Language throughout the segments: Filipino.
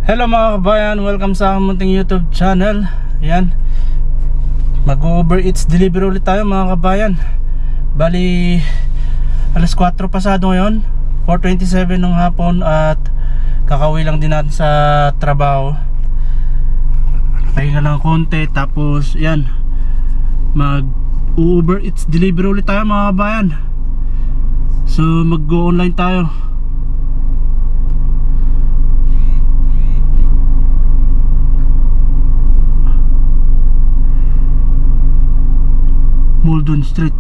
Hello mga kabayan, welcome sa munting YouTube channel. Ayan, mag-Uber Eats delivery ulit tayo mga kabayan. Bali, alas 4 pasado ngayon, 4:27 ng hapon. At kakauwi lang din natin sa trabaho. Pahinga lang konti. Tapos ayan, mag-Uber Eats delivery ulit tayo mga kabayan. So mag-go online tayo. Muldoon Street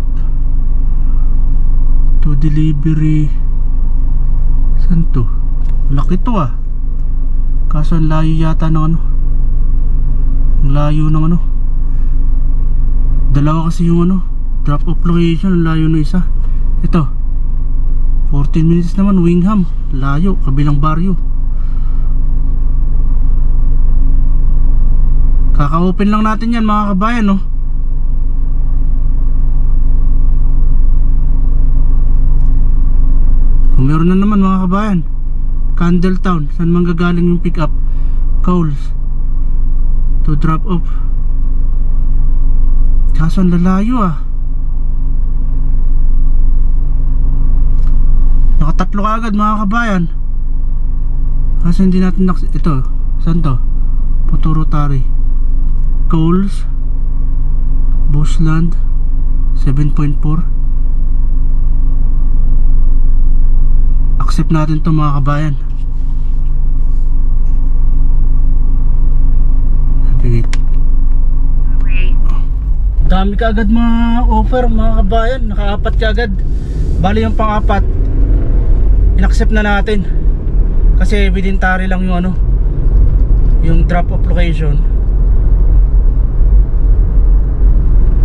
to delivery. Saan to? Laki to ah. Kaso ang layo yata ng ano. Ang layo ng ano. Dalawa kasi yung ano, drop off location. Ang layo ng isa. Ito 14 minutes naman, Wingham. Layo, kabilang baryo. Kaka-open lang natin yan mga kabayan, no. Meron na naman mga kabayan, Candletown. Saan manggagaling yung pick up? Coles to drop off. Kaso ang lalayo ah. Nakatatlo ka agad mga kabayan. Kaso hindi natin ito, saan to? Puturutari, Coles, Bushland 7.4. Accept natin to mga kabayan. Dami ka agad mga offer mga kabayan. Naka-apat ka agad. Bali yung pang-apat in-accept na natin. Kasi within Tari lang yung ano, yung drop off location.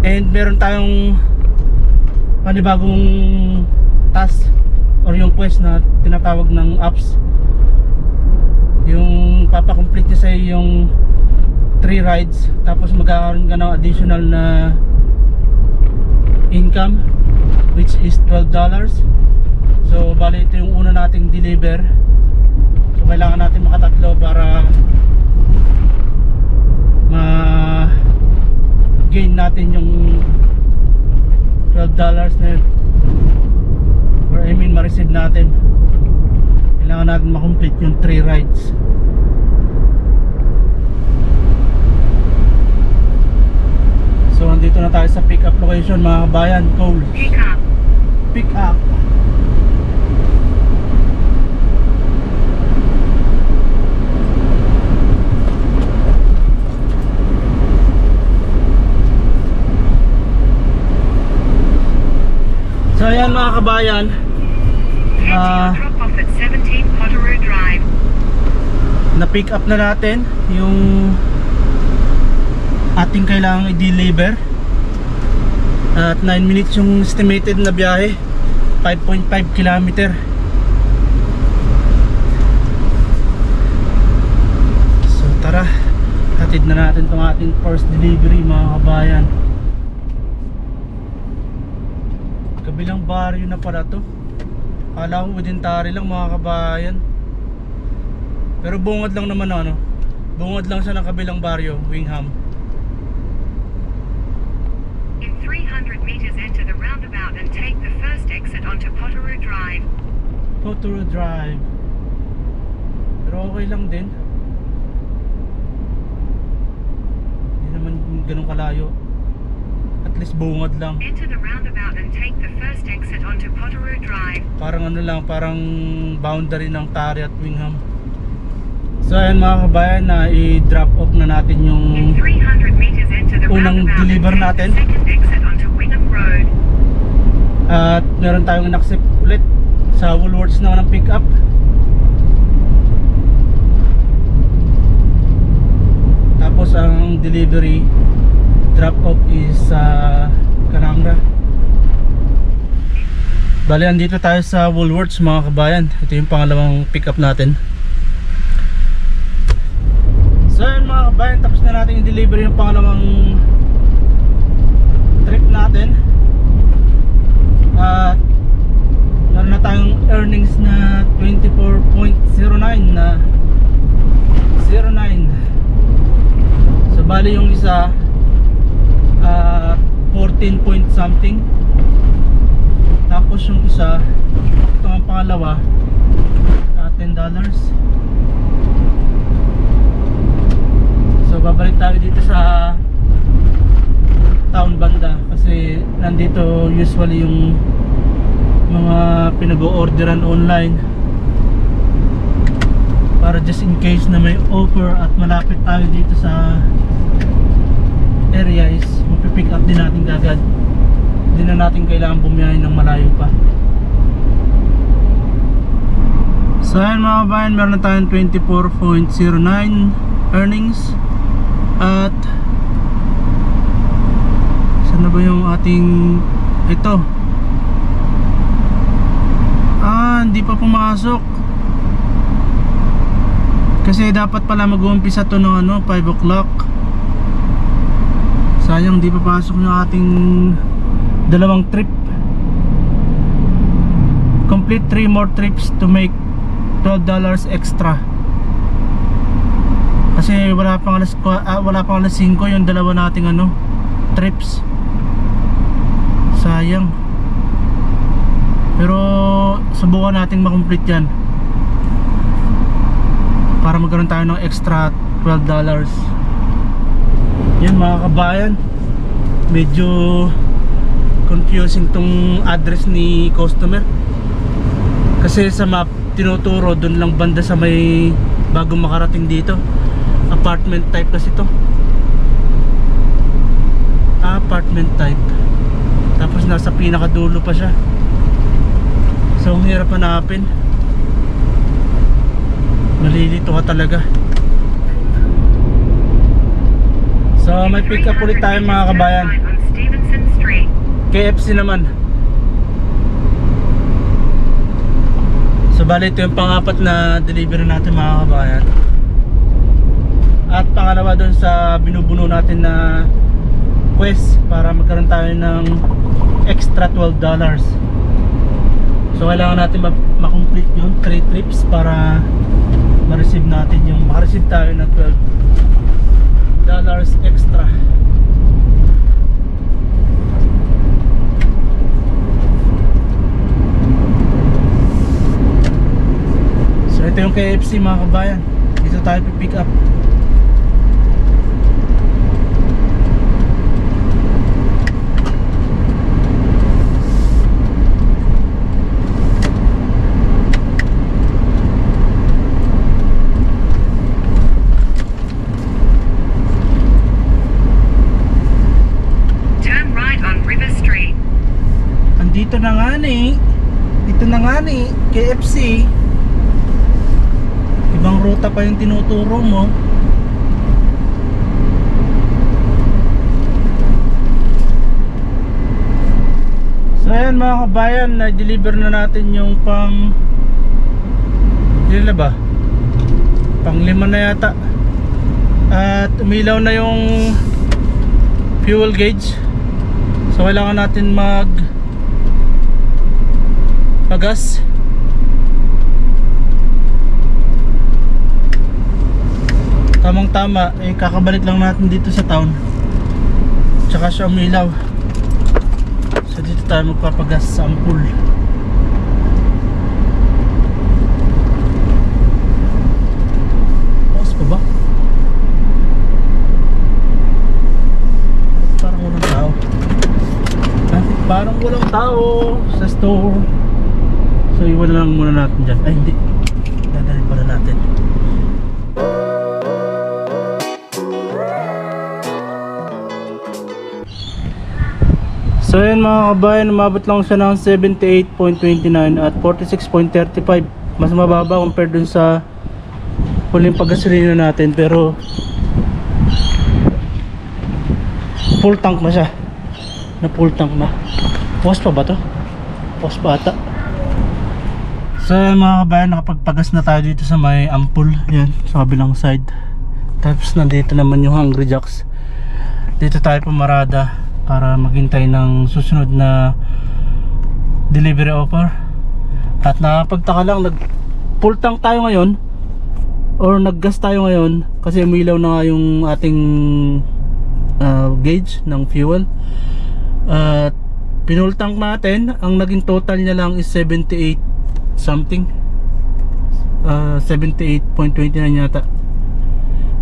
And meron tayong panibagong task or yung quest na tinatawag ng apps. Yung papakomplete niya sa'yo yung 3 rides, tapos magkakaroon ka ng additional na income, which is $12. So bali ito yung una nating deliver. So kailangan natin makatatlo para ma-gain natin yung $12 na yun. Or I mean ma-receive natin. Kailangan natin makomplete yung 3 rides. So andito na tayo sa pick up location mga kabayan. Coles. Pick up. Pick up. So ayan mga kabayan, na-pick up na natin yung ating kailangang i-deliver. At 9 minutes yung estimated na biyahe, 5.5 kilometer. So tara, hatid na natin itong ating first delivery mga kabayan. Kabilang baryo na pala to. Kala ko within Tari lang mga kabayan. Pero bungad lang naman ano. Bungad lang siya ng kabilang baryo, Wingham. In 300 meters enter the roundabout and take the first exit onto Potteroo Drive. Potteroo Drive. Pero okay lang din. Hindi naman ganun kalayo. At least bungad lang. Enter the roundabout and take the first exit onto Potteroo Drive. Parang ano lang, parang boundary ng Tari at Wingham. So ayan mga kabayan, na i-drop off na natin yung In 300 meters enter the unang roundabout deliver and take natin. the second exit onto Wingham Road. At meron tayong in-accept ulit sa Woolworths naman ng pick up. Tapos ang delivery drop off is sa Canangra. Bali andito tayo sa Woolworths mga kabayan. Ito yung pangalawang pick up natin. So yun mga kabayan, tapos na natin yung delivery yung pangalawang trip natin. At meron na tayong earnings na 24.09 na So bali yung isa 14 point something. Tapos yung isa, ito ang pangalawa, $10. So babalik tayo dito sa town banda kasi nandito usually yung mga pinag-o-orderan online, para just in case na may offer at malapit tayo dito sa area is mapipick up din natin kagad. Hindi na natin kailangan bumiyahe ng malayo pa. So ayan mga kabayan, meron na tayong 24.09 earnings. At saan na ba yung ating ito? Hindi pa pumasok kasi dapat pala mag-uumpisa to ng 5 o'clock. Sayang di pa pasok yung ating dalawang trip. Complete 3 more trips to make $12 extra. Kasi wala pang alas 5 yung dalawa nating trips. Sayang. Pero subukan nating makomplete yan para magkaroon tayo ng extra $12. Yan mga kabayan, medyo confusing tong address ni customer kasi sa map tinuturo doon lang banda sa may bago makarating dito. Apartment type kasi to, apartment type, tapos nasa pinakadulo pa siya. So ang hirap hanapin, malilito ka talaga. So may pick up ulit tayo mga kabayan, KFC naman. So bali ito yung pang-apat na delivery natin mga kabayan, at pangalawa doon sa binubuno natin na quest para magkaroon tayo ng extra $12. So kailangan natin makomplete yung 3 trips para ma-receive natin yung makareceive tayo ng $12 extra. So ito yung KFC mga kabayan, dito tayo pick up. Dito na nga ni KFC. Ibang ruta pa yung tinuturo mo. So ayan mga kabayan, na-deliver na natin yung pang ilan ba? Pang 5 na yata. At umilaw na yung fuel gauge. So kailangan natin pagas. Tamang tama, kakabalik lang natin dito sa town, tsaka siya umilaw. So dito tayo magpapagas sa ampul. Pause pa ba? Parang walang tao sa store. So iwan lang muna natin dyan. Ay hindi, dadalhin pala natin. So yun mga kabayan, umabot lang siya ng 78.29 at 46.35. Mas mababa compared dun sa huling paggasolina natin, pero full tank na siya. Na full tank na. Pause pa ba to? Pause pa ata. So yan mga kabayan, nakapagpagas na tayo dito sa may ampul. Yan, sa kabilang side. Tapos nandito naman yung Hungry Jacks. Dito tayo pumarada para maghintay ng susunod na delivery offer. At nakapagtaka lang, nag full tank tayo ngayon, or naggas tayo ngayon kasi umilaw na nga yung ating gauge ng fuel. At pinull tank natin, ang naging total niya lang is 78 something, 78.29 yata.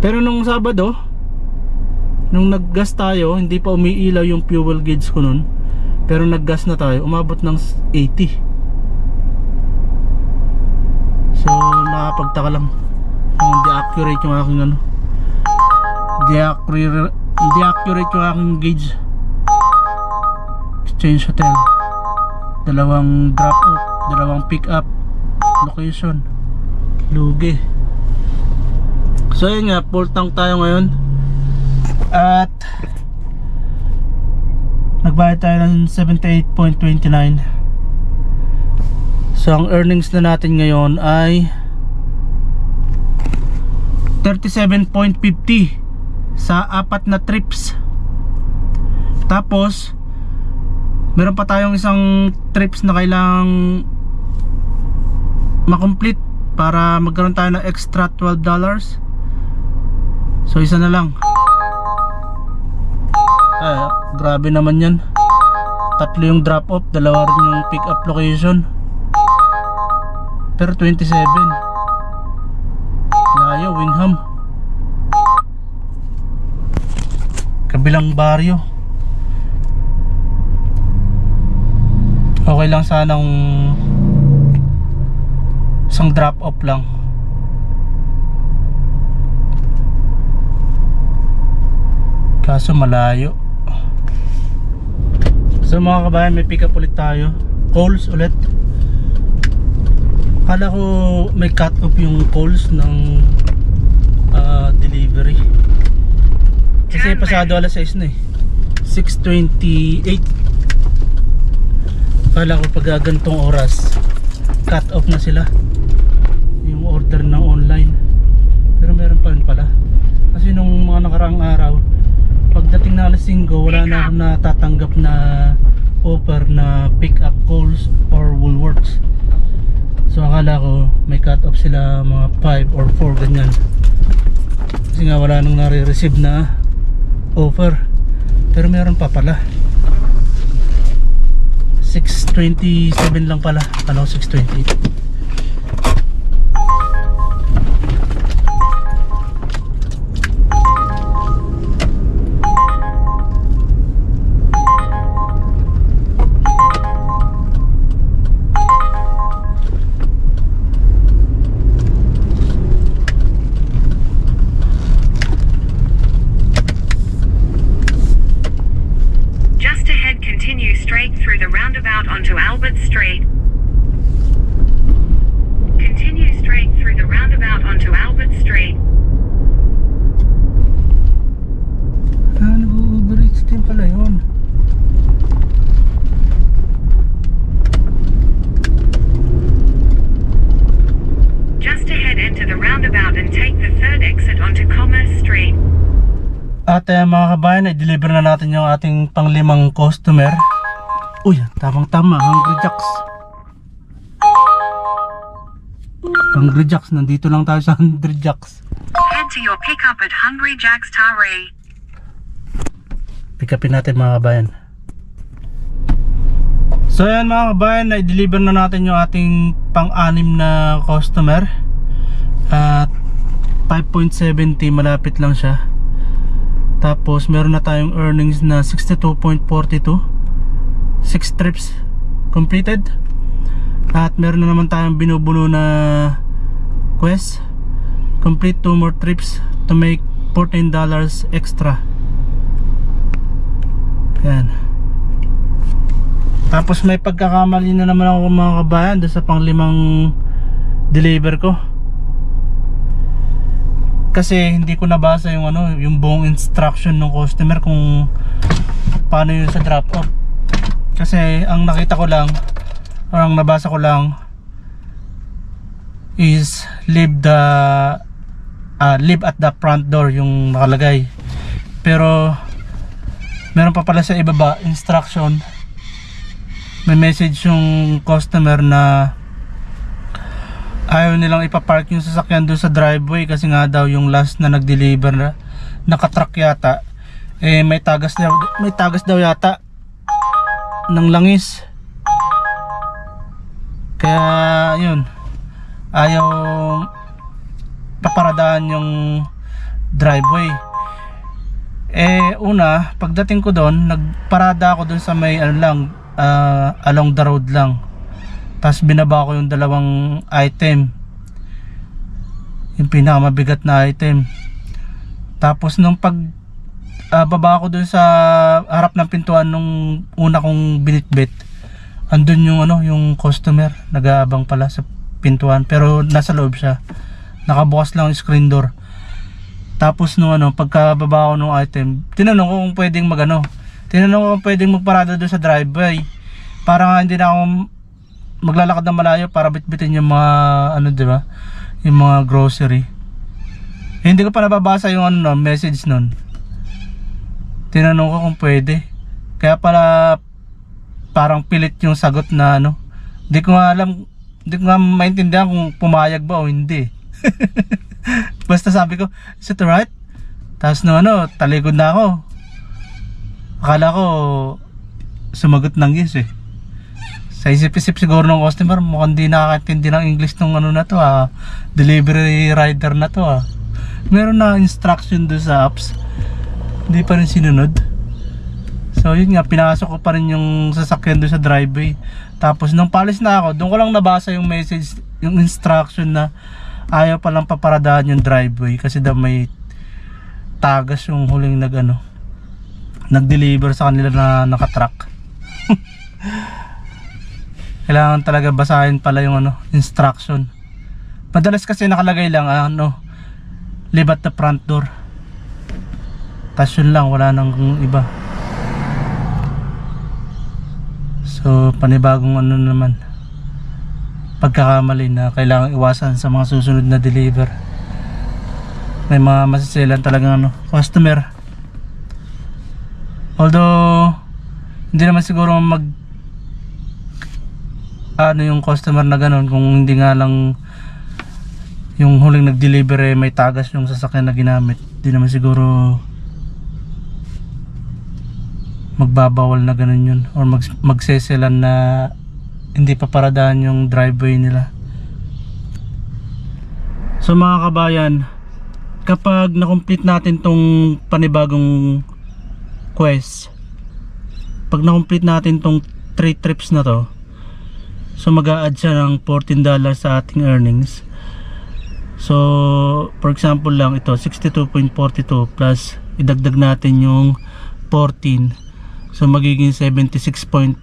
Pero nung Sabado, nung naggas tayo, hindi pa umiilaw yung fuel gauge ko nun, pero naggas na tayo, umabot ng 80. So nakapagtaka lang, hindi accurate yung aking ano, hindi accurate yung aking gauge. Exchange Hotel, dalawang drop off, dalawang pick up location, lugi. So yun nga, full tank tayo ngayon at nagbayad tayo ng 78.29. So ang earnings na natin ngayon ay 37.50 sa 4 na trips. Tapos meron pa tayong isang trips na kailangang makomplete para magkaroon tayo ng extra $12. So isa na lang. Grabe naman yan. 3 yung drop off, 2 rin yung pick up location. Pero 27. Layo, Wingham. Kabilang baryo. Okay lang sanang isang drop off lang. Kaso malayo. So mga kabayan, may pick up ulit tayo. Calls ulit. Akala ko may cut off yung calls ng delivery. Kasi pasado alas 6 na eh. 6:28. Akala ko pag gantong oras cut off na sila yung order ng online. Pero meron pa rin pala. Kasi nung mga nakaraang araw, pagdating na alas 5, wala na akong natatanggap na offer na pick up calls or Woolworths. So akala ko may cut off sila mga 5 or 4 ganyan. Kasi nga wala nang nare-receive na offer. Pero meron pa pala. 6:27 lang pala. Ano, 6:28. Just ahead, continue straight through the roundabout onto Albert Street. Continue straight through the roundabout onto Albert Street. Nag-overreach din pala yun. Just ahead, enter the roundabout and take the third exit onto Commerce Street. At mga kabayan, i-deliver na natin yung ating pang-5 customer. Uy, tamang-tama, Hungry Jacks. Hungry Jacks, nandito lang tayo sa Hungry Jacks. Head to your pickup at Hungry Jack's Taree. Pick upin natin mga kabayan. So yan mga kabayan, i-deliver na natin yung ating pang-6 na customer. At 5.70, malapit lang siya. Tapos meron na tayong earnings na 62.42. 6 trips completed. At meron na naman tayong binubulo na quest. Complete 2 more trips to make $14 extra. Yan. Tapos may pagkakamali na naman ako mga kabayan doon sa pang-5 deliver ko. Kasi hindi ko nabasa yung yung buong instruction ng customer kung paano yun sa drop off. Kasi ang nakita ko lang, or ang nabasa ko lang is leave at the front door yung nakalagay. Pero meron pa pala sa ibaba instruction, may message yung customer na ayaw nilang ipapark yung sasakyan doon sa driveway kasi nga daw yung last na nag-deliver na nakatruck yata may tagas daw yata ng langis, kaya yun, ayaw paparadaan yung driveway. Una, pagdating ko doon, nagparada ako doon sa may along the road lang. Tapos binaba ko yung dalawang item, yung pinakamabigat na item. Tapos nung baba ko doon sa harap ng pintuan nung una kong binitbit, andun yung yung customer nag-aabang pala sa pintuan, pero nasa loob siya, nakabukas lang yung screen door. Tapos nung pagkababa ko nung item, tinanong ko kung pwedeng pwedeng magparada doon sa driveway para nga hindi na ako maglalakad na malayo para bitbitin yung mga diba, yung mga grocery. Hindi ko pa nababasa yung message nun. Tinanong ko kung pwede, kaya pala parang pilit yung sagot na Hindi ko nga maintindihan kung pumayag ba o hindi. Basta sabi ko, is it alright? Tapos talikod na ako. Akala ko sumagot ng yes eh. Sa isip-isip siguro ng customer, mukhang di nakakaintindi ng English nung na to delivery rider na to Meron na instruction doon sa apps, hindi pa rin sinunod. So yun nga, pinasok ko pa rin yung sasakyan doon sa driveway. Tapos nung palis na ako, doon ko lang nabasa yung message, yung instruction na ayaw palang paparadaan yung driveway kasi daw may tagas yung huling nag-deliver sa kanila na nakatruck. Kailangan talaga basahin pala yung instruction. Madalas kasi nakalagay lang leave at the front door. Tas yun lang, wala nang iba. So panibagong naman, pagkakamali na kailangan iwasan sa mga susunod na deliver. May mga masiselan talagang customer. Although hindi naman siguro yung customer na ganun kung hindi nga lang yung huling nag-deliver may tagas yung sasakyan na ginamit. Hindi naman siguro magbabawal na ganun yun, or magseselan na hindi paparadaan yung driveway nila. So mga kabayan, kapag na-complete natin tong panibagong quest, pag na-complete natin tong 3 trips na to, so mag-a-add siya ng $14 sa ating earnings. So for example lang, ito 62.42 plus idagdag natin yung 14, so magiging 76.42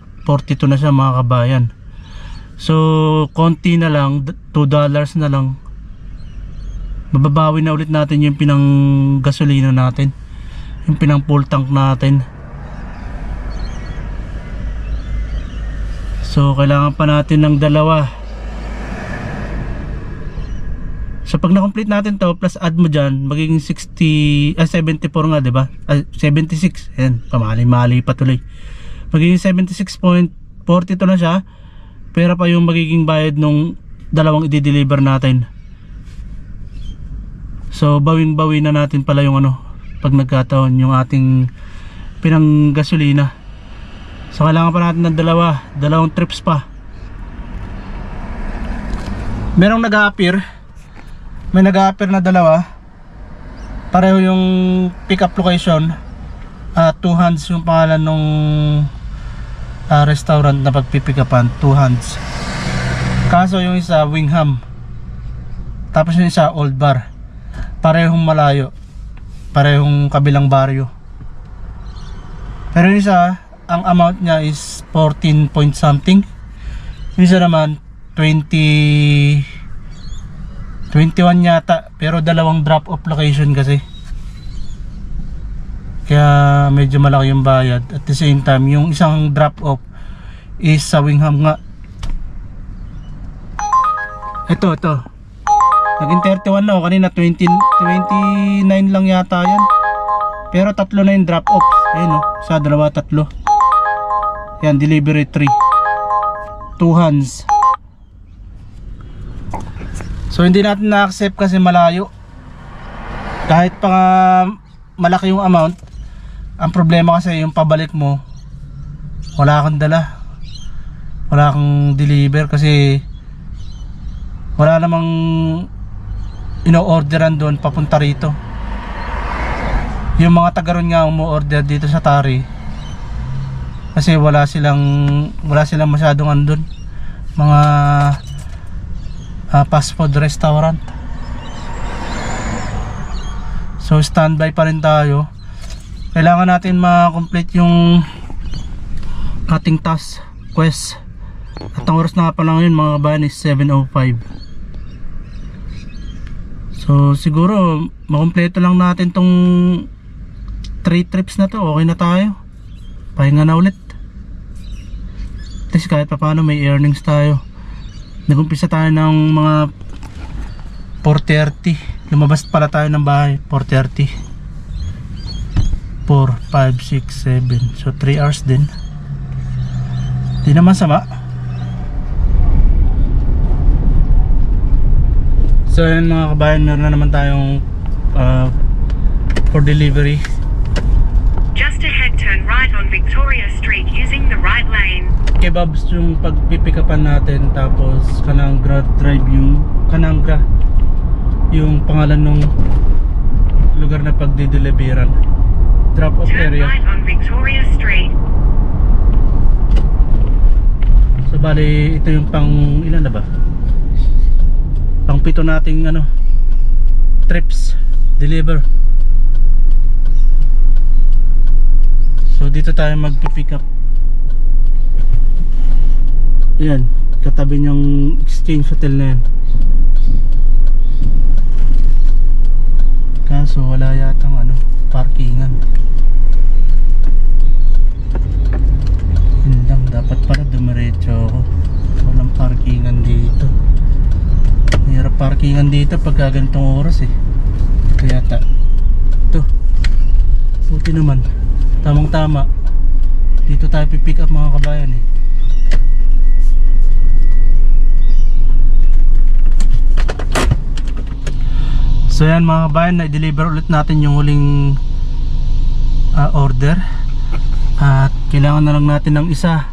na siya mga kabayan. So konti na lang, $2 na lang, mababawi na ulit natin yung pinang gasolina natin, yung pinang full tank natin. So kailangan pa natin ng dalawa. So pag na-complete natin to, plus add mo dyan, magiging 74 nga, diba? 76, ayan, pamali-mali pa tuloy. Magiging 76.42 na siya, pera pa yung magiging bayad nung dalawang i-deliver natin. So bawing-bawi na natin pala yung pag nagkataon yung ating pinang gasolina. So kailangan pa natin ng dalawang trips pa. Merong may nag-a-appear na dalawa, pareho yung pick up location, Two Hands yung pangalan nung restaurant na pagpipikapan, Two Hands. Kaso yung isa Wingham, tapos yung isa Old Bar. Parehong malayo, parehong kabilang baryo. Pero yung isa, ang amount niya is 14 point something. Yung isa naman 21 yata, pero dalawang drop off location kasi, kaya medyo malaki yung bayad. At the same time, yung isang drop off is sa Wingham nga. Ito naging 31 na, kanina 29 lang yata yan, pero tatlo na yung drop off. Ayun sa dalawa, tatlo. Yan, delivery 3, Two Hands. So hindi natin na-accept kasi malayo. Kahit pa nga malaki yung amount, ang problema kasi yung pabalik mo, wala kang dala, wala kang deliver kasi wala namang ino-orderan doon papunta rito. Yung mga taga ron nga umu-order dito sa Tari kasi wala silang masyadong andun mga fast food restaurant. So standby pa rin tayo. Kailangan natin ma-complete yung ating task quest. At ang oras na pa lang yun mga kabayan is 7:05. So siguro makumpleto lang natin tong 3 trips na to, okay na tayo. Pahinga na ulit. At least kahit pa paano may earnings tayo. Nag-umpisa tayo ng mga 4:30. Lumabas pala tayo ng bahay 4:30. 4, 5, 6, 7. So 3 hours din. Di naman sama. So yun mga kabayan, meron na naman tayong for delivery. Just ahead, turn right on Victoria Street using the right lane. Kebabs yung pagpipikapan natin, tapos Kanangra Drive yung Kanangra yung pangalan ng lugar na pagdideliveran. Drop off Turn area. right on Victoria Street. So bali ito yung pang ilan na ba? Pang 7 nating trips deliver. So dito tayo magpipick up. Ayan, katabi niyang Exchange Hotel na yan. Kaso wala yatang parkingan. Yun lang, dapat pala dumiretso ako. Walang parkingan dito. Mayroon parkingan dito pagka ganitong oras eh. Kaya ito, buti naman, tamang tama. Dito tayo pipick up mga kabayan eh. So yan mga kabayan, na-deliver ulit natin yung huling order. At kailangan na lang natin ng isa.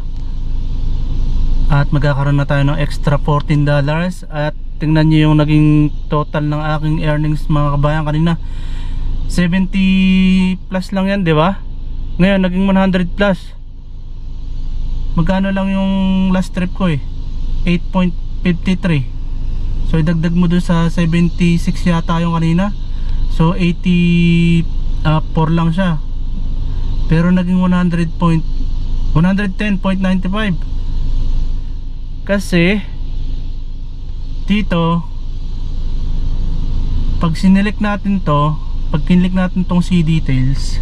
At magkakaroon na tayo ng extra $14. At tingnan nyo yung naging total ng aking earnings mga kabayan kanina. 70 plus lang yan, di ba? Ngayon naging 100 plus. Magkano lang yung last trip ko eh? 8.53. So idagdag mo dun sa 76 yata yung kanina. So 84 lang siya. Pero naging 110.95. Kasi dito pag sinelect natin to, pag kinlik natin tong see details,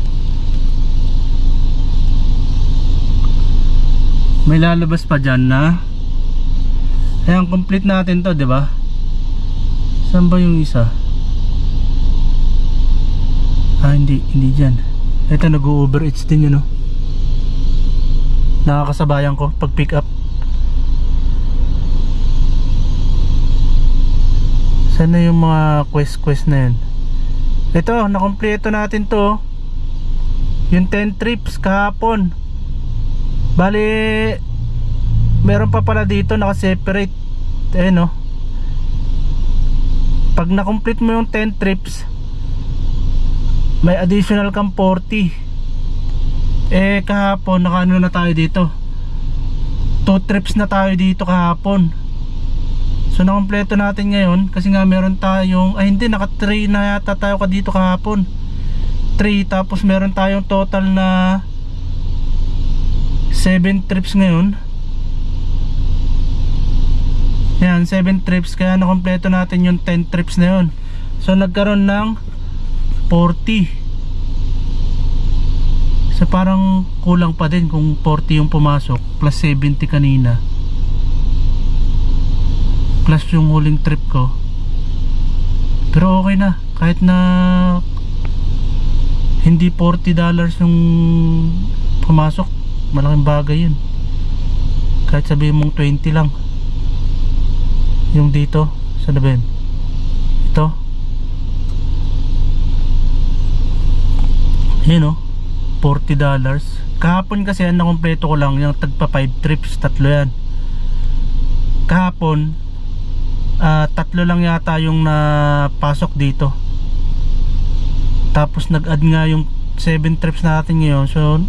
may lalabas pa dyan na ayan, complete natin to, di ba? Saan ba yung isa? Hindi dyan. Ito nag-overage din yun, no? Nakakasabayan ko pag pick up. Saan na yung mga quest na yun? Ito, nakompleto natin to. Yung 10 trips kahapon. Bali, meron pa pala dito naka-separate. Ayan, no? Pag na-complete mo yung 10 trips, may additional kang 40. Kahapon nakaano na tayo dito, 2 trips na tayo dito kahapon. So na-kompleto natin ngayon kasi nga meron tayong, hindi, naka 3 na yata tayo dito kahapon. 3, tapos meron tayong total na 7 trips ngayon. Yan, 7 trips, kaya nakompleto natin yung 10 trips na yun. So nagkaroon ng 40. So parang kulang pa din kung 40 yung pumasok plus 70 kanina, plus yung huling trip ko. Pero okay na, kahit na hindi $40 yung pumasok, malaking bagay yun. Kahit sabihin mong 20 lang yung dito sa Daben, Ito. Yun o, $40. Kahapon kasi ang nakompleto ko lang yung tagpa 5 trips, tatlo yan. Kahapon tatlo lang yata yung napasok dito. Tapos nag-add nga yung 7 trips natin ngayon. So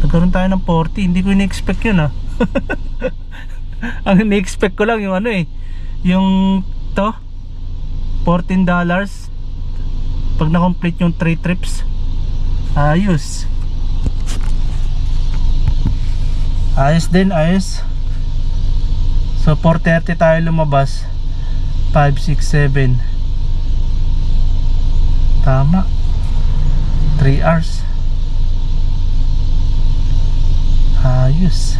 nagkaroon tayo ng 40. Hindi ko in-expect yun Ang in-expect ko lang yung yung to $14 pag na-complete yung 3 trips. Ayos. Ayos din, ayos. So 4:30 tayo lumabas. 5, 6, 7. Tama. 3 hours. Ayos.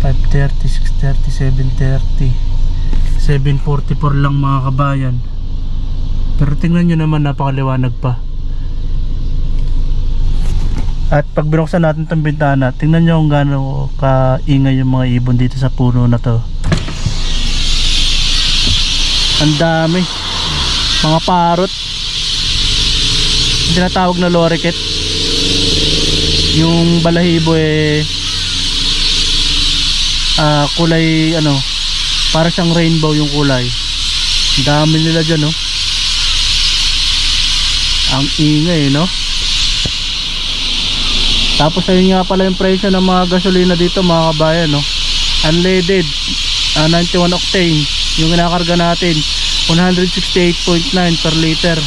5:30, 6:30, 7:30. 7:44 lang mga kabayan. Pero tingnan nyo naman, napakaliwanag pa. At pag binuksan natin itong bintana, tingnan nyo kung gaano kaingay yung mga ibon dito sa puno na to. Ang dami. Mga parrot. Yung tinatawag na lorikeet. Yung balahibo kulay para siyang rainbow yung kulay. Ang dami nila dyan Ang ingay Tapos ayun nga pala yung presyo ng mga gasolina dito mga kabayan Unleaded 91 octane yung kinakarga natin 168.9 per liter.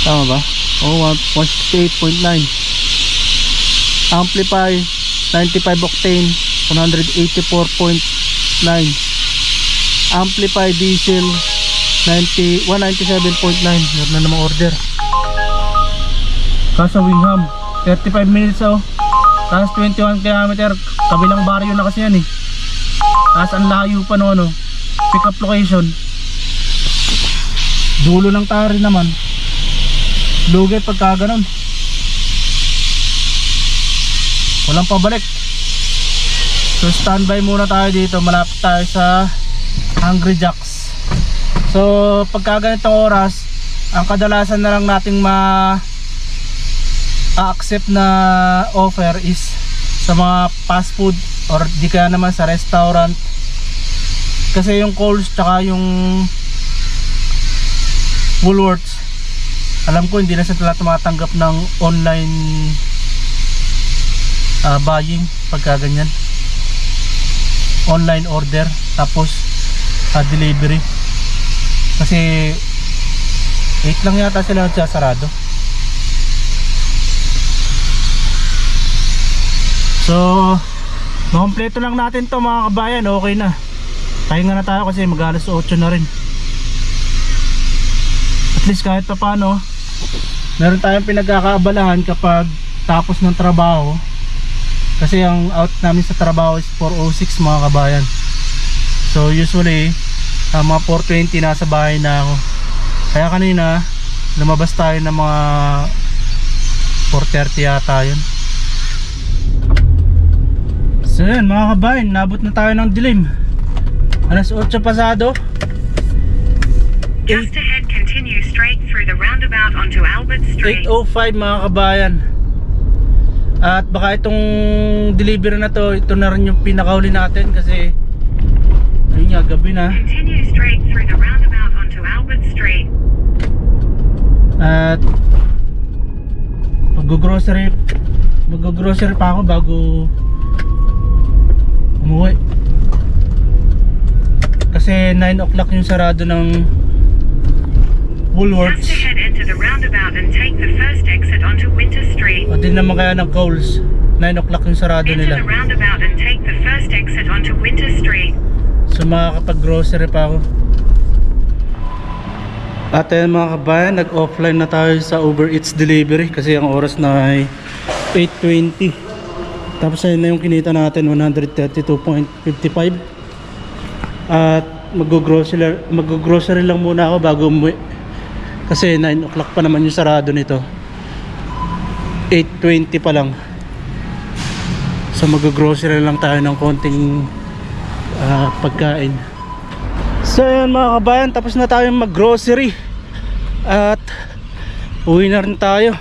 Tama ba? 168.9. Amplify 95 octane 184.9. Amplify diesel 197.9. Meron na namang order. Kaso Wingham 35 minutes tapos 21 km. Kabilang baryo na kasi yan tapos ang layo pa pick up location dulo ng tari naman. Lugi pagka ganon, walang pabalik. So standby muna tayo dito. Malapit tayo sa Hungry Jacks. So pagka ganitong oras, ang kadalasan na lang nating accept na offer is sa mga fast food or di kaya naman sa restaurant. Kasi yung Coles tsaka yung Woolworths, alam ko hindi na sila tumatanggap ng online buying pagka ganyan. Online order tapos delivery. Kasi 8 lang yata sila nagsasarado. So makompleto lang natin to mga kabayan. Okay na, pahinga na tayo kasi mag-alas 8 na rin. At least kahit pa paano meron tayong pinagkakaabalahan kapag tapos ng trabaho. Kasi ang out namin sa trabaho is 4:06 mga kabayan. So usually mga 4:20 nasa bahay na ako. Kaya kanina lumabas tayo ng mga 4:30 yata yun. So yun mga kabayan, nabot na tayo ng dilim. Alas 8 pasado. Just ahead, continue straight through the roundabout onto Albert Street. 8:05 mga kabayan. At baka itong delivery na to, ito na rin yung pinakauli natin kasi ayun nga, gabi na. Continue straight through the roundabout onto Albert Street. At mag-grocery pa ako bago umuwi. Kasi 9 o'clock yung sarado ng Woolworths. Just ahead, enter the roundabout and take the first exit onto Winter Street. O din naman kaya ng Coles, 9 o'clock yung sarado Enter nila. the roundabout and take the first exit onto Winter Street. So makakapag-grocery pa ako. At ayun mga kabayan, nag-offline na tayo sa Uber Eats delivery kasi ang oras na ay 8:20. Tapos ayun na yung kinita natin, 132.55. At mag-grocery lang muna ako bago umuwi. Kasi 9 o'clock pa naman yung sarado nito. 8:20 pa lang. So mag-grocery lang tayo ng konting pagkain. So yun mga kabayan, tapos na tayo mag grocery at uwi na rin tayo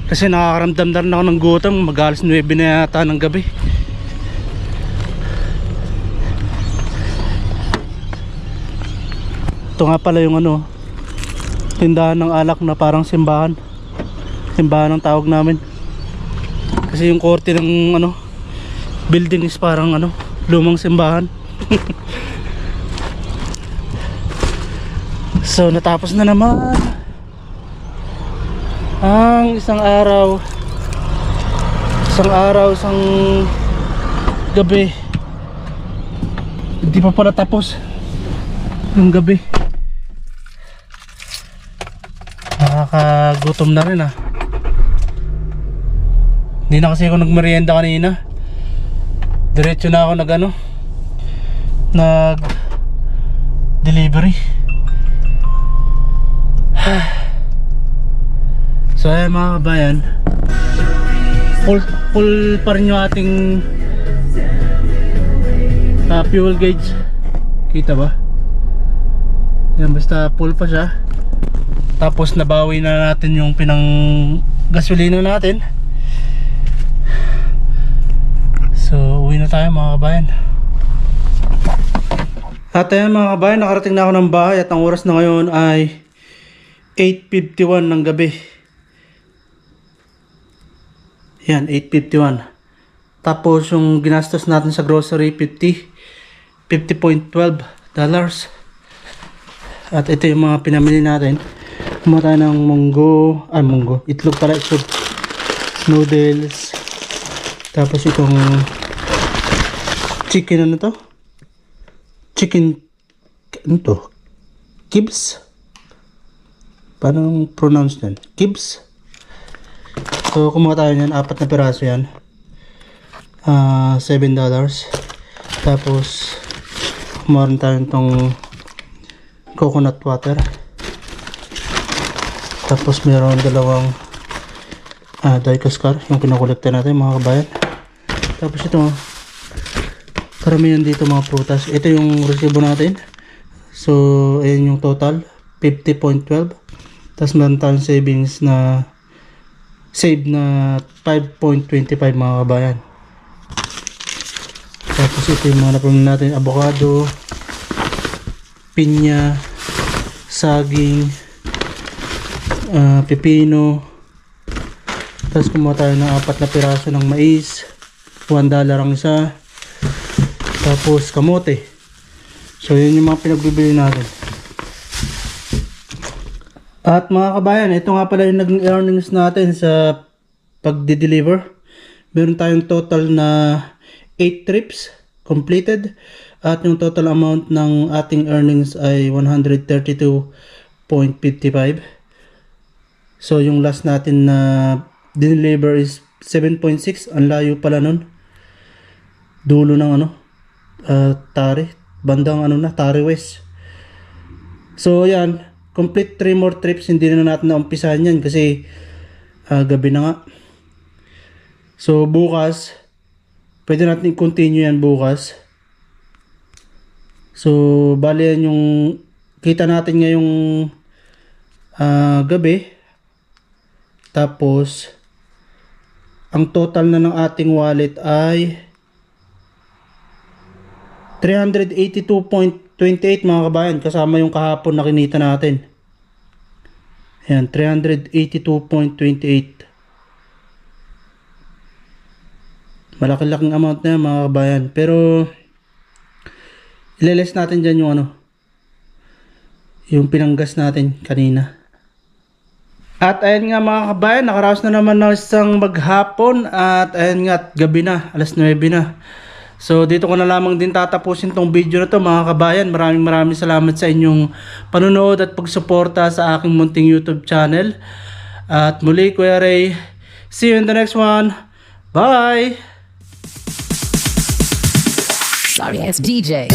kasi nakakaramdam na rin ako ng gutom. Mag alas 9 na yata ng gabi. Ito nga pala yung ano, tindahan ng alak na parang simbahan. Simbahan ang tawag namin. Kasi yung korte ng ano, building is parang ano, lumang simbahan. So natapos na naman ang isang isang gabi. Hindi pa pala tapos yung gabi. Nakakagutom na rin ah. Hindi na kasi ako nagmerienda kanina. Diretso na ako nag delivery. So ayan mga kabayan, full pa rin yung ating fuel gauge. Kita ba? Yan, basta full pa siya. Tapos nabawi na natin yung pinang gasolina natin. So uwi na tayo mga kabayan. At ayan mga kabayan, nakarating na ako ng bahay at ang oras na ngayon ay 8:51 ng gabi. Yan, 8:51. Tapos yung ginastos natin sa grocery, $50.12. At ito yung mga pinamili natin. Kumuha tayo ng munggo, itlog pala, itlog, noodles. Tapos itong chicken, ano to? Chicken, ano to? Kibs? Paano pronounce yan? Kibs? So kumuha tayo yan, 4 na piraso yan. $7. Tapos kumuha rin tayo itong coconut water. Tapos meron dalawang Dicascar, yung kinukolekta natin mga kabayan. Tapos ito, karamihan dito mga prutas. Ito yung resibo natin. So ayan yung total, $50.12. Tapos meron tayong savings na save na 5.25 mga kabayan. Tapos ito yung mga napamili natin, avocado, pinya, saging, pepino. Tapos kumuha tayo ng 4 na piraso ng mais, $1 ang isa. Tapos kamote. So yun yung mga pinagbibili natin. At mga kabayan, ito nga pala yung naging earnings natin sa pagde-deliver. Meron tayong total na 8 trips completed. At yung total amount ng ating earnings ay 132.55. So yung last natin na deliver is 7.6. Ang layo pala nun. Dulo ng Tari. Bandang Tari West. So yan. Complete 3 more trips. Hindi na natin naumpisahan yan kasi gabi na nga. So bukas, pwede natin i-continue yan bukas. So bali yan yung kita natin ngayong gabi. Tapos ang total na ng ating wallet ay 382.28 mga kabayan, kasama yung kahapon na kinita natin. Ayan, 382.28. Malaki-laking amount na yan mga kabayan. Pero ileles natin dyan yung yung pinanggas natin kanina. At ayan nga mga kabayan, nakaraos na naman ng isang maghapon. At ayan nga, gabi na, alas 9 na. So dito ko na lamang din tatapusin tong video na to mga kabayan. Maraming salamat sa inyong panonood at pagsuporta sa aking munting YouTube channel. At muli, Kuya Ray, see you in the next one. Bye! Sorry, it's DJ.